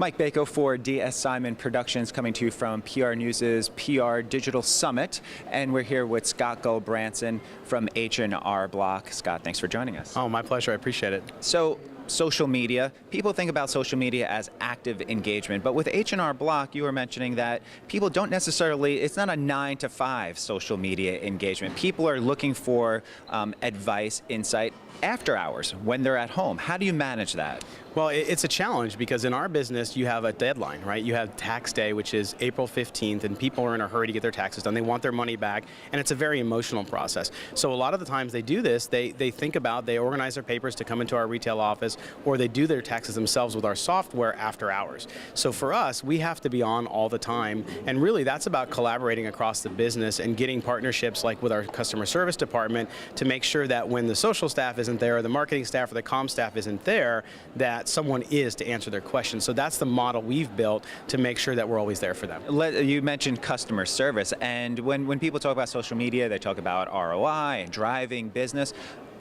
Mike Bako for DS Simon Productions, coming to you from PR News' PR Digital Summit, and we're here with Scott Gulbransen from H&R Block. Scott, thanks for joining us. Oh, my pleasure. I appreciate it. So, social media, people think about social media as active engagement, but with H&R Block, you were mentioning that people don't necessarily, it's not a 9 to 5 social media engagement. People are looking for advice, insight after hours, when they're at home. How do you manage that? Well, it's a challenge because in our business, you have a deadline, right? You have tax day, which is April 15th, and people are in a hurry to get their taxes done. They want their money back, and it's a very emotional process. So a lot of the times they do this, they think about, they organize their papers to come into our retail office, or they do their taxes themselves with our software after hours. So for us, we have to be on all the time, and really that's about collaborating across the business and getting partnerships like with our customer service department to make sure that when the social staff isn't there, or the marketing staff or the comm staff isn't there, that someone is to answer their questions. So that's the model we've built to make sure that we're always there for them. You mentioned customer service, and when people talk about social media, they talk about ROI and driving business.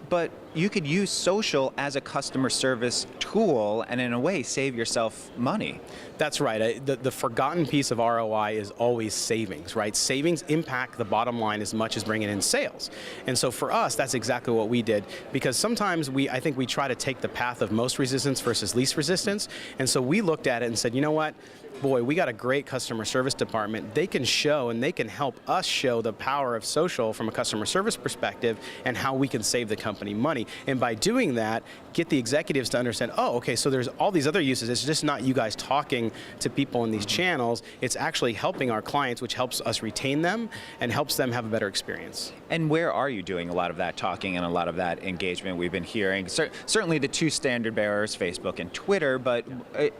But you could use social as a customer service tool and in a way save yourself money. That's right. The forgotten piece of ROI is always savings, right? Savings impact the bottom line as much as bringing in sales. And so for us, that's exactly what we did, because sometimes I think we try to take the path of most resistance versus least resistance. And so we looked at it and said, you know what? Boy, we got a great customer service department. They can show and they can help us show the power of social from a customer service perspective and how we can save the company money. And by doing that, get the executives to understand, oh, okay, so there's all these other uses. It's just not you guys talking to people in these channels. It's actually helping our clients, which helps us retain them and helps them have a better experience. And where are you doing a lot of that talking and a lot of that engagement we've been hearing? Certainly the two standard bearers, Facebook and Twitter, but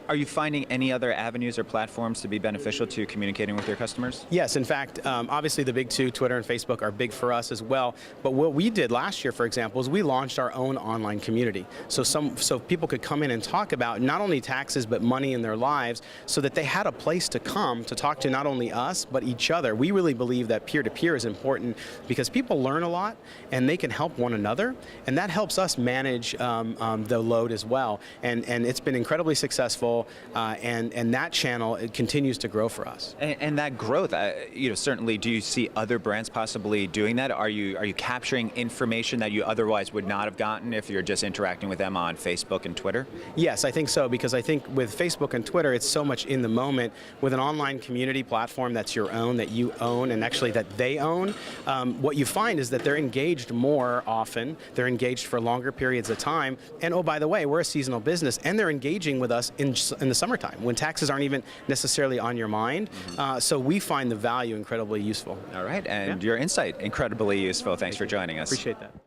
are you finding any other avenues or platforms to be beneficial to communicating with your customers? Yes, in fact, obviously the big two, Twitter and Facebook, are big for us as well. But what we did last year, for example, is we launched our own online community. So people could come in and talk about not only taxes, but money in their lives, so that they had a place to come to talk to not only us, but each other. We really believe that peer-to-peer is important because people learn a lot and they can help one another, and that helps us manage the load as well. And it's been incredibly successful, and that channel, it continues to grow for us. And that growth, certainly, do you see other brands possibly doing that? Are you capturing information that you otherwise would not have gotten if you're just interacting with them on Facebook and Twitter? Yes, I think so, because I think with Facebook and Twitter, it's so much in the moment. With an online community platform that's your own, that you own, and actually that they own, what you find is that they're engaged more often, they're engaged for longer periods of time, and oh, by the way, we're a seasonal business, and they're engaging with us in the summertime, when taxes aren't even necessarily on your mind. So we find the value incredibly useful. All right, and your insight incredibly useful. Thanks for joining us. Appreciate that.